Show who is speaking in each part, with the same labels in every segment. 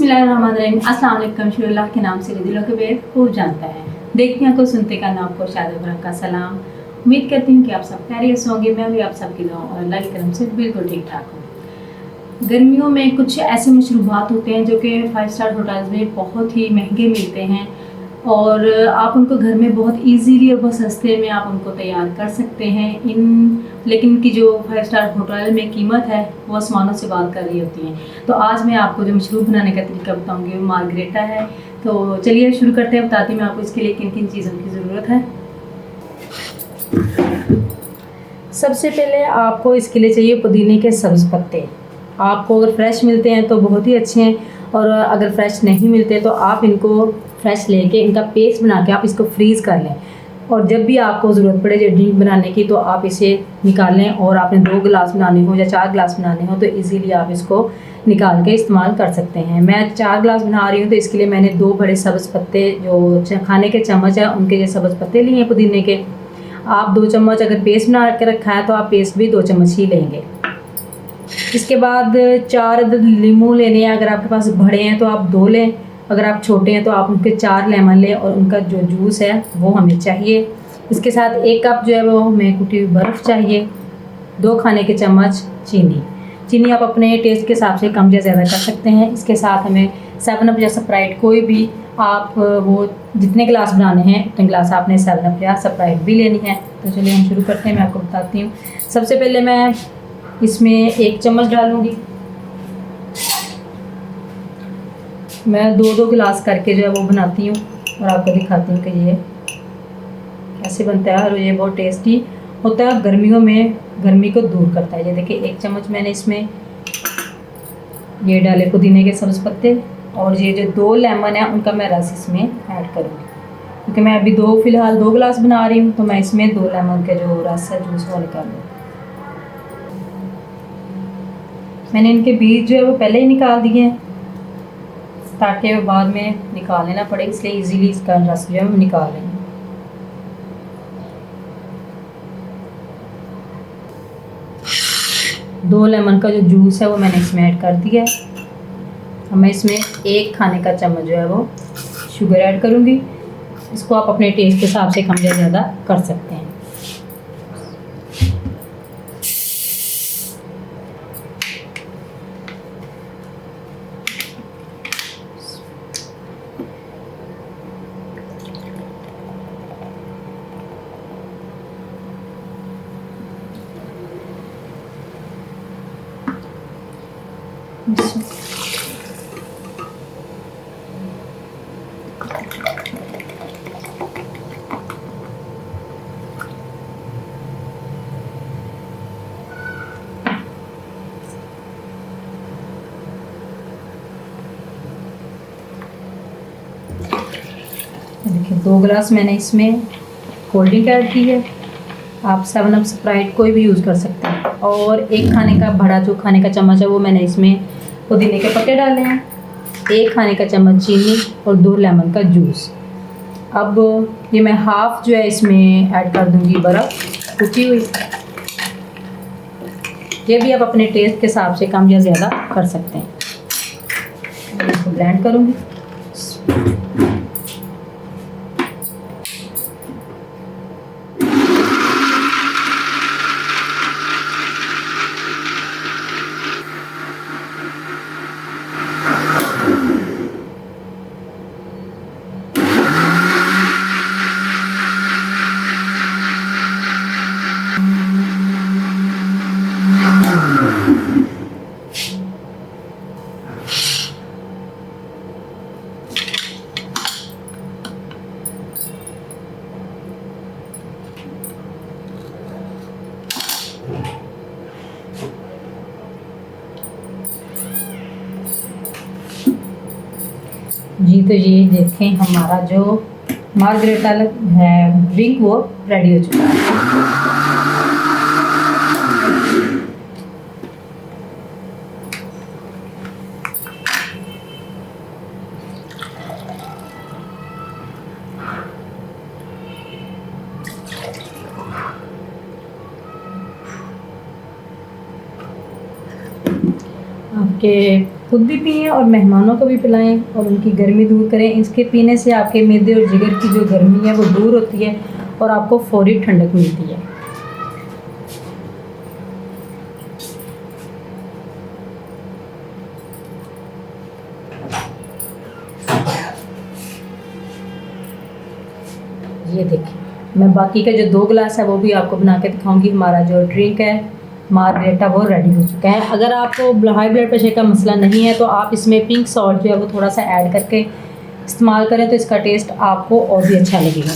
Speaker 1: बिस्मिल्लाहिर्रहमानिर्रहीम। अस्सलाम वालेकुम। शुरुल्लाह के नाम से दिलों के बेर खूब जानता है। देखने को सुनते का नाम को शाद का सलाम। उम्मीद करती हूँ कि आप सब खैरियत से होंगे। मैं भी आप सबकी दुआ और अल्लाह की करम से बिल्कुल ठीक ठाक हूँ। गर्मियों में कुछ ऐसे मशरूबात होते हैं जो कि 5 स्टार होटल्स में बहुत ही महंगे मिलते हैं और आप उनको घर में बहुत इजीली और बहुत सस्ते में आप उनको तैयार कर सकते हैं। लेकिन इनकी जो 5 स्टार होटल में कीमत है वो आसमानों से बात कर रही होती है। तो आज मैं आपको जो मशरूब बनाने का तरीका बताऊंगी वो मार्गरेटा है। तो चलिए शुरू करते हैं। बताती हूँ आपको इसके लिए किन किन चीज़ों की ज़रूरत है। सबसे पहले आपको इसके लिए चाहिए पुदीने के सब्ज़ पत्ते। आपको अगर फ्रेश मिलते हैं तो बहुत ही अच्छे हैं, और अगर फ्रेश नहीं मिलते तो आप इनको फ्रेश लेके इनका पेस्ट बना के आप इसको फ्रीज़ कर लें, और जब भी आपको ज़रूरत पड़े ड्रिंक बनाने की तो आप इसे निकाल लें। और आपने 2 गिलास बनाने हो या 4 गिलास बनाने हो तो इजीली आप इसको निकाल के इस्तेमाल कर सकते हैं। मैं 4 गिलास बना रही हूँ तो इसके लिए मैंने 2 बड़े सब्ज़ पत्ते जो खाने के चम्मच है उनके ये सब्ज़ पत्ते लिए हैं पुदीने के। आप 2 चम्मच अगर पेस्ट बना के रखा है तो आप पेस्ट भी 2 चम्मच ही लेंगे। इसके बाद 4 अदद नींबू लेने हैं। अगर आपके पास बड़े हैं तो आप 2 लें, अगर आप छोटे हैं तो आप उनके 4 लेमन लें, और उनका जो जूस है वो हमें चाहिए। इसके साथ 1 कप जो है वो हमें कुटी हुई बर्फ़ चाहिए। 2 खाने के चम्मच चीनी आप अपने टेस्ट के हिसाब से कम या ज़्यादा कर सकते हैं। इसके साथ हमें 7 अप या स्प्राइट, कोई भी आप वो जितने गिलास बनाने हैं उतने गिलास आपने 7 अप या स्प्राइट भी लेनी है। तो चलिए हम शुरू करते हैं। मैं आपको बताती हूँ। सबसे पहले मैं इसमें 1 चम्मच डालूँगी। मैं 2-2 गिलास करके जो है वो बनाती हूँ और आपको दिखाती हूँ कि ये कैसे बनता है, और ये बहुत टेस्टी होता है। गर्मियों में गर्मी को दूर करता है। ये देखिए 1 चम्मच मैंने इसमें ये डाले पुदीने के सब्ज़ पत्ते, और ये जो 2 लेमन है उनका मैं रस इसमें ऐड करूँगी, क्योंकि मैं अभी फ़िलहाल 2 गिलास बना रही हूँ तो मैं इसमें 2 लेमन के जो रस है जूस वो निकाल लूँ। मैंने इनके बीज जो है वो पहले ही निकाल दिए हैं ताकि वो बाद में निकालने ना पड़े, इसलिए इजीली इसका रस जो है वो निकाल लेंगे। दो लेमन का जो जूस है वो मैंने इसमें ऐड कर दिया है। अब मैं इसमें 1 खाने का चम्मच जो है वो शुगर ऐड करूँगी। इसको आप अपने टेस्ट के हिसाब से कम या ज़्यादा कर सकते हैं। देखिए 2 गिलास मैंने इसमें कोल्ड ड्रिंक ऐड की है। आप 7 अप स्प्राइट कोई भी यूज़ कर सकते हैं। और 1 खाने का बड़ा जो खाने का चम्मच है वो मैंने इसमें पुदीने के पत्ते डाले हैं। 1 खाने का चम्मच चीनी और 2 लेमन का जूस। अब ये मैं हाफ़ जो है इसमें ऐड कर दूंगी बर्फ़ कुटी हुई। ये भी आप अपने टेस्ट के हिसाब से कम या ज़्यादा कर सकते हैं। इसको ब्लेंड करूँगी। जी तो ये देखें हमारा जो मार्गरेटा है ड्रिंक वो रेडी हो चुका है। आपके खुद भी पिएं और मेहमानों को भी पिलाएं और उनकी गर्मी दूर करें। इसके पीने से आपके मैदे और जिगर की जो गर्मी है वो दूर होती है और आपको फौरी ठंडक मिलती है। ये देखिए, मैं बाकी का जो 2 गिलास है वो भी आपको बना के दिखाऊंगी। हमारा जो ड्रिंक है मार्गरेटा वो रेडी हो चुका है। अगर आपको हाई ब्लड प्रेशर का मसला नहीं है तो आप इसमें पिंक सॉल्ट जो है वो थोड़ा सा ऐड करके इस्तेमाल करें तो इसका टेस्ट आपको और भी अच्छा लगेगा।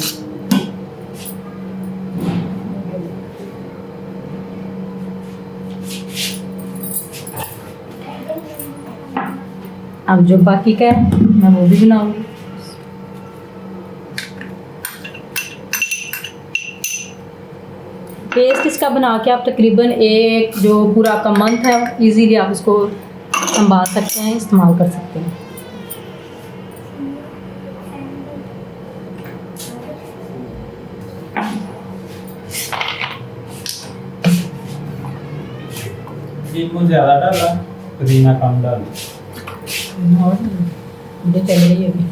Speaker 1: अब जो बाकी का है मैं वो भी बनाऊंगी। पेस्ट इसका बना के आप तकरीबन एक जो पूरा आपका मंथ है इजीली आप इसको संभाल सकते हैं, इस्तेमाल कर सकते हैं।
Speaker 2: नींबू ज़्यादा डाला, पुदीना कम डाला।
Speaker 1: और मुझे चल रही है अभी।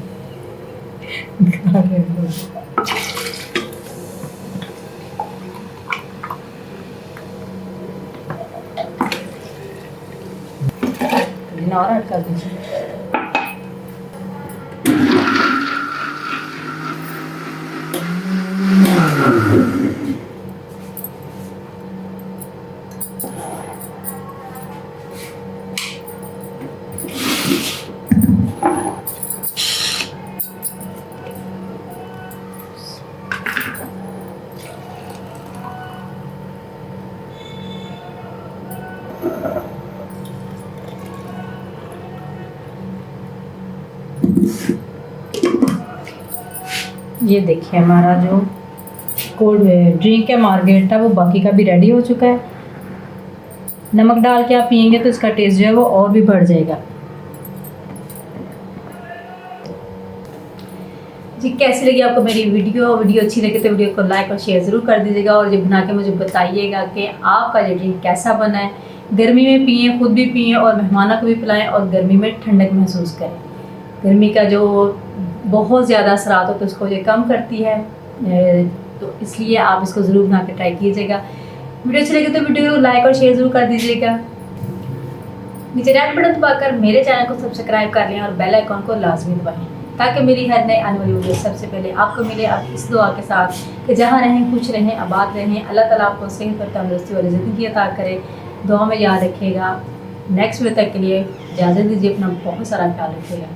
Speaker 1: पुदीना और ऐड कर दीजिए। ये देखिए हमारा जो कोल्ड ड्रिंक है मार्गरेटा वो बाकी का भी रेडी हो चुका है। नमक डाल के आप पियेंगे तो इसका टेस्ट जो है वो और भी बढ़ जाएगा। जी कैसी लगी आपको मेरी वीडियो अच्छी लगी तो वीडियो को लाइक और शेयर ज़रूर कर दीजिएगा और ये बना के मुझे बताइएगा कि आपका ये ड्रिंक कैसा बना है। गर्मी में पिएं, खुद भी पिएं और मेहमानों को भी पिलाएं और गर्मी में ठंडक महसूस करें। गर्मी का जो बहुत ज़्यादा असरात हो तो उसको ये कम करती है, तो इसलिए आप इसको ज़रूर बना के ट्राई कीजिएगा। वीडियो अच्छी लगी तो वीडियो को लाइक और शेयर ज़रूर कर दीजिएगा। नीचे रेड बटन दबाकर मेरे चैनल को सब्सक्राइब कर लें और बेल आइकॉन को लाजमी दबाएं ताकि मेरी हर नई आने वाली वीडियो सबसे पहले आपको मिले। आप इस दुआ के साथ कि जहाँ रहें खुश रहें, आबाद रहें, अल्लाह ताला आपको सेहत और तंदुरुस्ती वाली ज़िंदगी अता करे। दुआ में याद रखिएगा। नेक्स्ट वीडियो तक के लिए इजाज़त दीजिए। अपना बहुत सारा ख्याल रखिएगा।